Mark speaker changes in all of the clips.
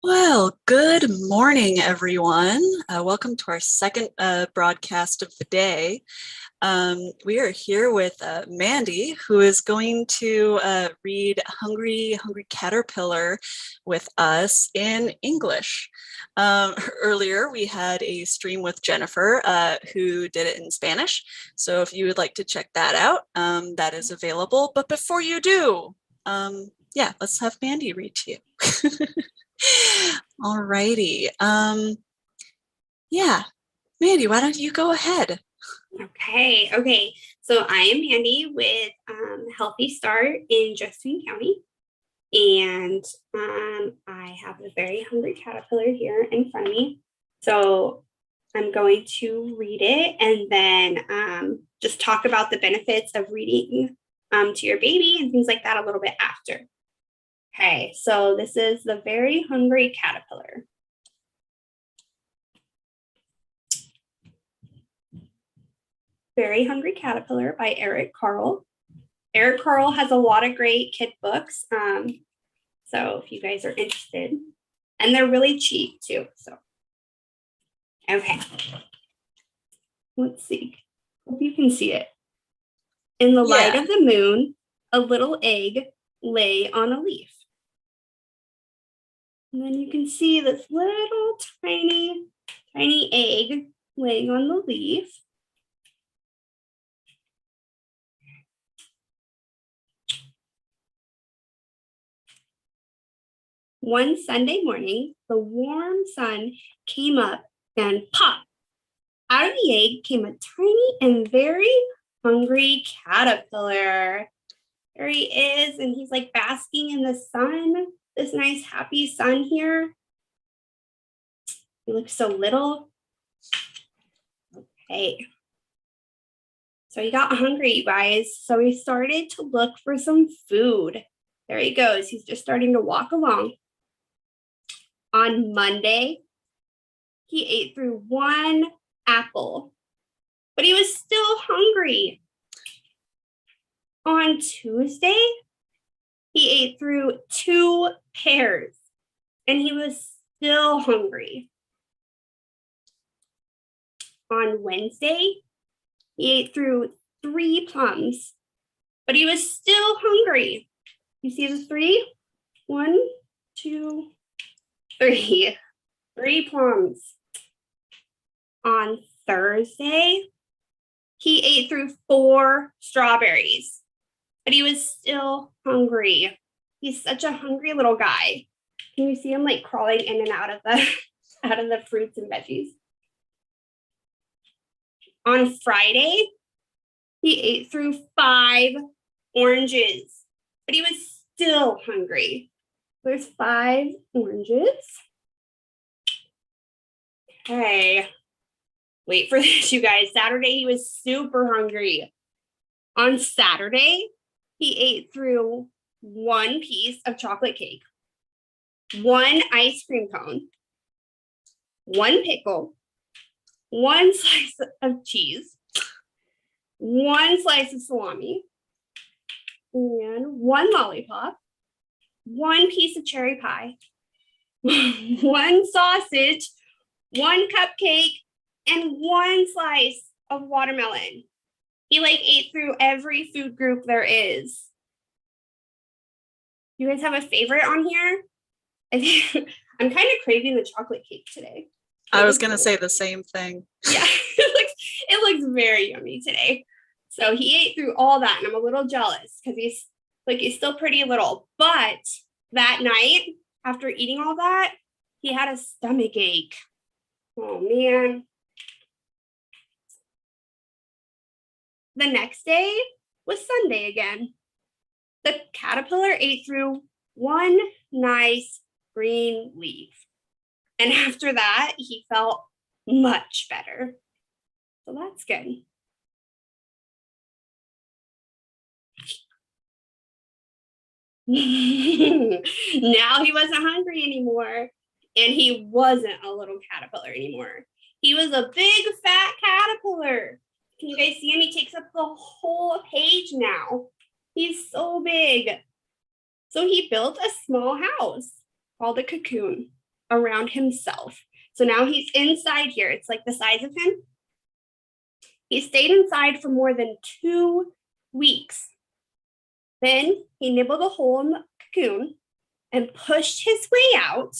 Speaker 1: Well, good morning, everyone. Welcome to our second broadcast of the day. We are here with Mandy, who is going to read Hungry Caterpillar with us in English. Earlier, we had a stream with Jennifer, who did it in Spanish. So if you would like to check that out, that is available. But before you do, yeah, let's have Mandy read to you. All righty. Yeah, Mandy, why don't you go ahead?
Speaker 2: Okay. So I am Mandy with Healthy Start in Josephine County. And I have a very hungry caterpillar here in front of me. So I'm going to read it and then just talk about the benefits of reading to your baby and things like that a little bit after. Okay, so this is The Very Hungry Caterpillar. Very Hungry Caterpillar by Eric Carle. Eric Carle has a lot of great kid books. So if you guys are interested, and they're really cheap too. So, okay. Let's see. Hope you can see it. In the light of the moon, a little egg lay on a leaf. And then you can see this little tiny egg laying on the leaf. One Sunday morning, the warm sun came up and pop! Out of the egg came a tiny and very hungry caterpillar. There he is, and he's like basking in the sun, this nice happy sun here. He looks so little. Okay. So he got hungry, you guys. So he started to look for some food. There he goes. He's just starting to walk along. On Monday, he ate through one apple, but he was still hungry. On Tuesday, he ate through two pears, and he was still hungry. On Wednesday, he ate through three plums, but he was still hungry. You see the three? 1, 2, 3. 3 plums. On Thursday, he ate through 4 strawberries, but he was still hungry. He's such a hungry little guy. Can you see him like crawling in and out of the fruits and veggies? On Friday, he ate through 5 oranges, but he was still hungry. There's 5 oranges. Okay. Wait for this, you guys. Saturday, he was super hungry. On Saturday, he ate through 1 piece of chocolate cake, 1 ice cream cone, 1 pickle, 1 slice of cheese, 1 slice of salami, and 1 lollipop, 1 piece of cherry pie, 1 sausage, 1 cupcake, and 1 slice of watermelon. He like ate through every food group there is. You guys have a favorite on here? I'm kind of craving the chocolate cake today.
Speaker 1: I was going to say the same thing.
Speaker 2: Yeah, it looks very yummy today. So he ate through all that, and I'm a little jealous because he's still pretty little. But that night, after eating all that, he had a stomach ache. Oh man. The next day was Sunday again. The caterpillar ate through 1 nice green leaf. And after that, he felt much better. So that's good. Now he wasn't hungry anymore. And he wasn't a little caterpillar anymore. He was a big fat caterpillar. Can you guys see him? He takes up the whole page now. He's so big. So he built a small house called a cocoon. around himself. So now he's inside here. It's like the size of him. He stayed inside for more than 2 weeks. Then he nibbled a hole in the cocoon and pushed his way out.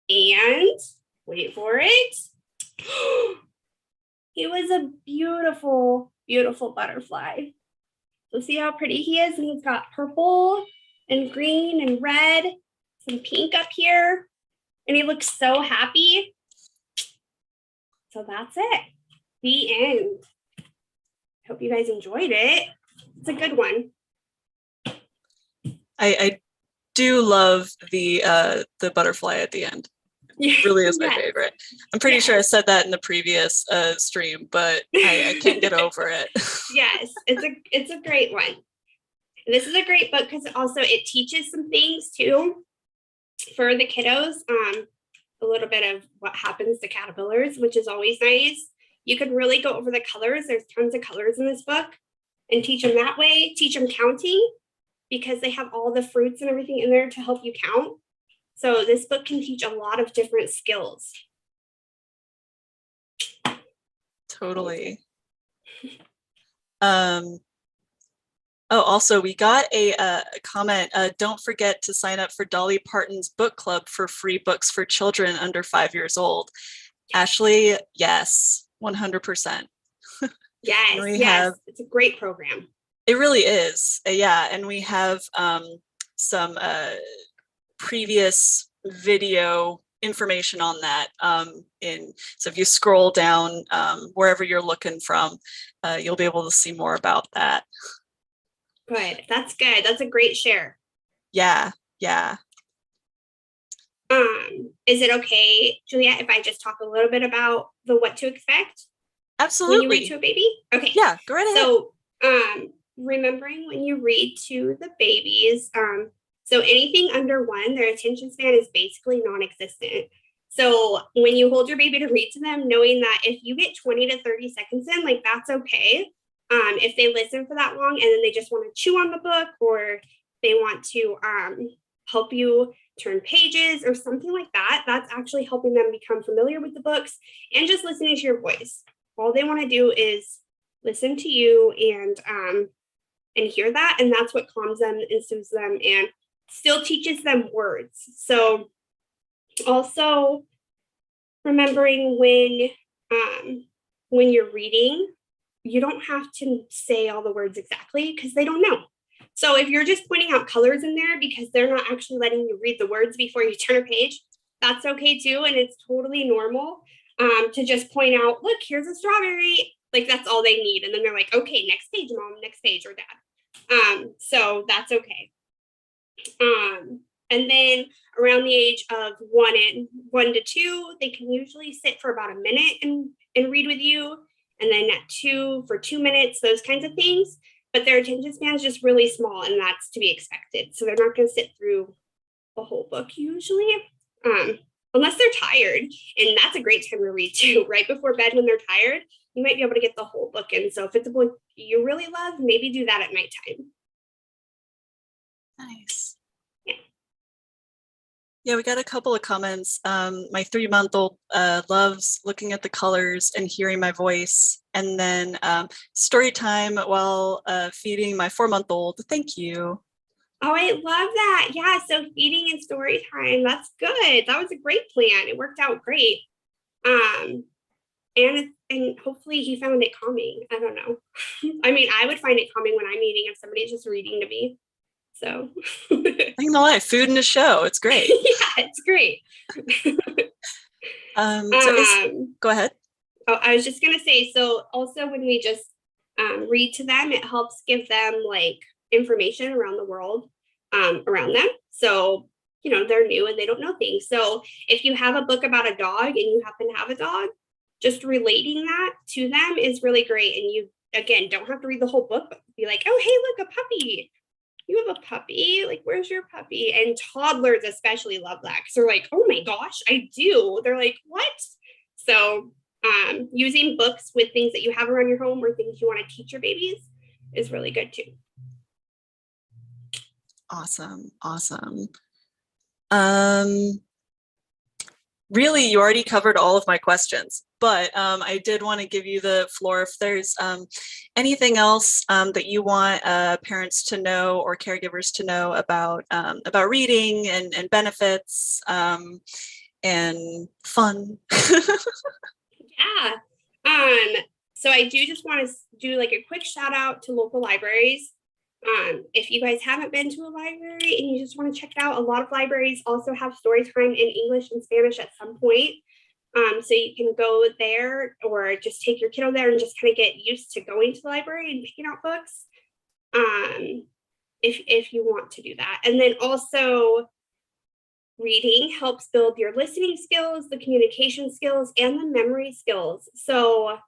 Speaker 2: And wait for it. He was a beautiful, beautiful butterfly. So see how pretty he is? And he's got purple and green and red, some pink up here. And he looks so happy. So that's it. The end. Hope you guys enjoyed it. It's a good one.
Speaker 1: I do love the butterfly at the end. It really is my favorite. I'm pretty sure I said that in the previous stream, but I can't get over it.
Speaker 2: Yes, it's a great one. And this is a great book because also it teaches some things too for the kiddos. A little bit of what happens to caterpillars, which is always nice. You could really go over the colors. There's tons of colors in this book and teach them that way. Teach them counting because they have all the fruits and everything in there to help you count. So this book can teach a lot of different skills.
Speaker 1: Totally. Also, we got a comment. Don't forget to sign up for Dolly Parton's book club for free books for children under 5 years old. Ashley, yes, 100%.
Speaker 2: Yes, it's a great program.
Speaker 1: It really is. Yeah, and we have some previous video information on that. So if you scroll down wherever you're looking from, you'll be able to see more about that.
Speaker 2: Good. That's good. That's a great share.
Speaker 1: Yeah.
Speaker 2: Is it okay, Juliet, if I just talk a little bit about the what to expect?
Speaker 1: Absolutely.
Speaker 2: When you read to a baby? Okay.
Speaker 1: Yeah, go right ahead.
Speaker 2: So remembering when you read to the babies, so anything under 1, their attention span is basically non-existent. So when you hold your baby to read to them, knowing that if you get 20 to 30 seconds in, like that's okay. If they listen for that long and then they just want to chew on the book or they want to help you turn pages or something like that, that's actually helping them become familiar with the books and just listening to your voice. All they want to do is listen to you and hear that, and that's what calms them and soothes them and still teaches them words. So also remembering when you're reading, you don't have to say all the words exactly because they don't know. So if you're just pointing out colors in there because they're not actually letting you read the words before you turn a page, that's okay too. And it's totally normal to just point out, look, here's a strawberry. Like that's all they need. And then they're like, okay, next page, mom, next page, or dad. So that's okay. And then around the age of 1 to 2, they can usually sit for about a minute and read with you. And then at 2 for 2 minutes, those kinds of things. But their attention span is just really small, and that's to be expected. So they're not going to sit through a whole book usually, unless they're tired. And that's a great time to read too, right before bed when they're tired. You might be able to get the whole book in. So if it's a book you really love, maybe do that at nighttime.
Speaker 1: Nice. Yeah, we got a couple of comments. My 3-month-old loves looking at the colors and hearing my voice. And then story time while feeding my 4-month-old. Thank you.
Speaker 2: Oh, I love that. Yeah, so feeding and story time. That's good. That was a great plan. It worked out great. And hopefully he found it calming. I don't know. I mean, I would find it calming when I'm eating if somebody's just reading to me. So
Speaker 1: I ain't gonna lie, food in a show. It's great.
Speaker 2: Yeah, it's great.
Speaker 1: Go ahead.
Speaker 2: Oh, I was just gonna say, so also when we just read to them, it helps give them like information around the world around them. So, they're new and they don't know things. So if you have a book about a dog and you happen to have a dog, just relating that to them is really great. And you, again, don't have to read the whole book, but be like, oh, hey, look, a puppy. You have a puppy? Like, where's your puppy? And toddlers especially love that because they're like, oh my gosh, I do. They're like, what? So using books with things that you have around your home or things you want to teach your babies is really good too.
Speaker 1: Awesome. really, you already covered all of my questions, but I did want to give you the floor if there's anything else that you want parents to know or caregivers to know about reading and benefits and fun.
Speaker 2: Yeah. So I do just want to do like a quick shout out to local libraries. If you guys haven't been to a library and you just want to check it out, a lot of libraries also have story time in English and Spanish at some point. So you can go there or just take your kiddo there and just kind of get used to going to the library and picking out books. If you want to do that. And then also reading helps build your listening skills, the communication skills, and the memory skills. So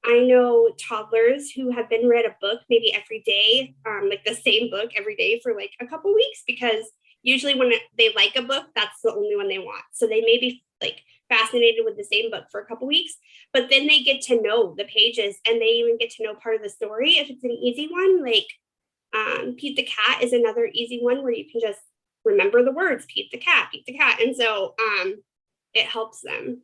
Speaker 2: I know toddlers who have been read a book maybe every day, like the same book every day for like a couple weeks, because usually when they like a book, that's the only one they want. So they may be like fascinated with the same book for a couple weeks, but then they get to know the pages and they even get to know part of the story. If it's an easy one, like Pete the Cat is another easy one where you can just remember the words, Pete the cat, Pete the cat. And so it helps them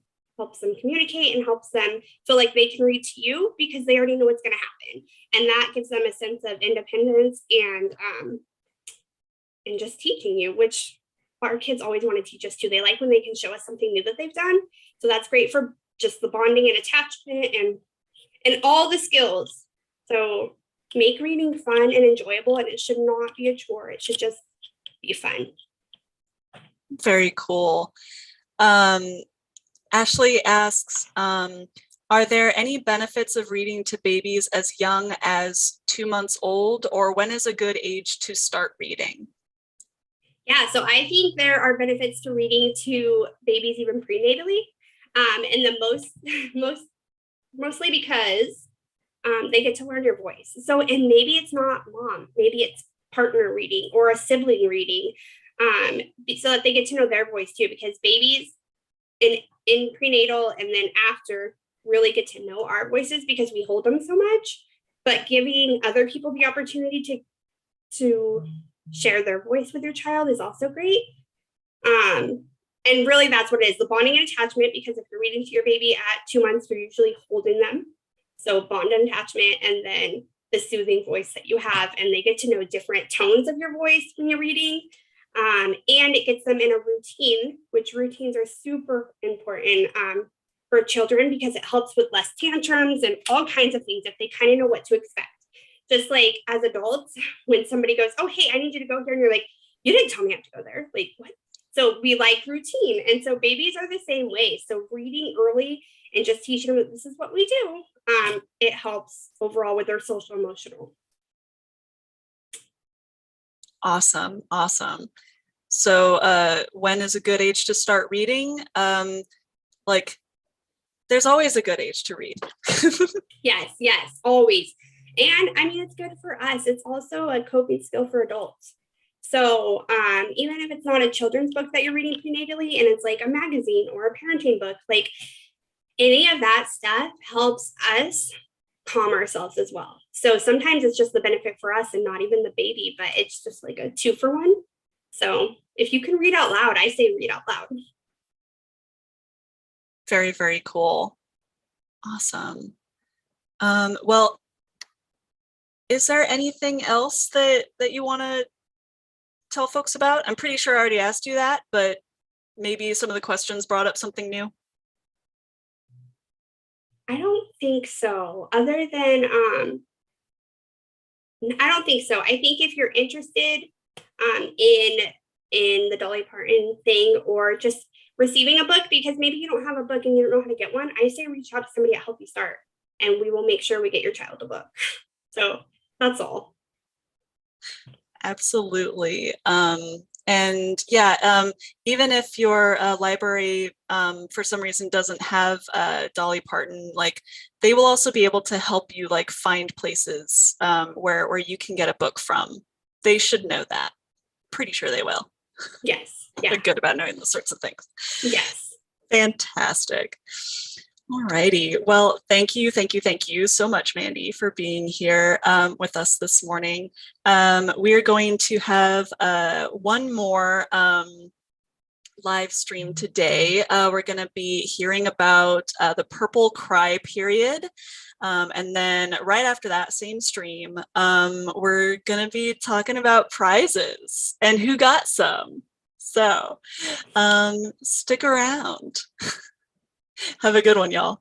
Speaker 2: communicate and helps them feel like they can read to you because they already know what's going to happen. And that gives them a sense of independence and just teaching you, which our kids always want to teach us too. They like when they can show us something new that they've done. So that's great for just the bonding and attachment and all the skills. So make reading fun and enjoyable, and it should not be a chore. It should just be fun.
Speaker 1: Very cool. Ashley asks, are there any benefits of reading to babies as young as 2 months old, or when is a good age to start reading?
Speaker 2: Yeah, so I think there are benefits to reading to babies even prenatally, and the mostly because they get to learn your voice. So, and maybe it's not mom, maybe it's partner reading or a sibling reading, so that they get to know their voice too, because babies in prenatal and then after really get to know our voices because we hold them so much, but giving other people the opportunity to share their voice with your child is also great. And really that's what it is, the bonding and attachment, because if you're reading to your baby at 2 months, you're usually holding them. So bond and attachment, and then the soothing voice that you have, and they get to know different tones of your voice when you're reading. And it gets them in a routine, which routines are super important for children because it helps with less tantrums and all kinds of things if they kind of know what to expect. Just like as adults, when somebody goes, oh, hey, I need you to go here. And you're like, you didn't tell me I have to go there. Like, what? So we like routine. And so babies are the same way. So reading early and just teaching them that this is what we do, it helps overall with their social emotional.
Speaker 1: Awesome. So when is a good age to start reading? Like, there's always a good age to read.
Speaker 2: Yes, always. And I mean, it's good for us. It's also a coping skill for adults. So even if it's not a children's book that you're reading prenatally and it's like a magazine or a parenting book, like any of that stuff helps us calm ourselves as well. So sometimes it's just the benefit for us and not even the baby, but it's just like a 2-for-1. So if you can read out loud, I say read out loud.
Speaker 1: Very, very cool. Awesome. Well, is there anything else that you want to tell folks about? I'm pretty sure I already asked you that, but maybe some of the questions brought up something new.
Speaker 2: I don't think so. Other than, I don't think so. I think if you're interested in the Dolly Parton thing, or just receiving a book, because maybe you don't have a book and you don't know how to get one, I say reach out to somebody at Help You Start, and we will make sure we get your child a book. So that's all.
Speaker 1: Absolutely. And yeah, even if your library for some reason doesn't have Dolly Parton, like they will also be able to help you like find places where you can get a book from. They should know that. Pretty sure they will.
Speaker 2: Yes. Yeah.
Speaker 1: They're good about knowing those sorts of things.
Speaker 2: Yes.
Speaker 1: Fantastic. All righty. Well, thank you so much, Mandy, for being here with us this morning. We are going to have one more live stream today, we're going to be hearing about the purple cry period. And then right after that same stream, we're going to be talking about prizes and who got some. So stick around. Have a good one, y'all.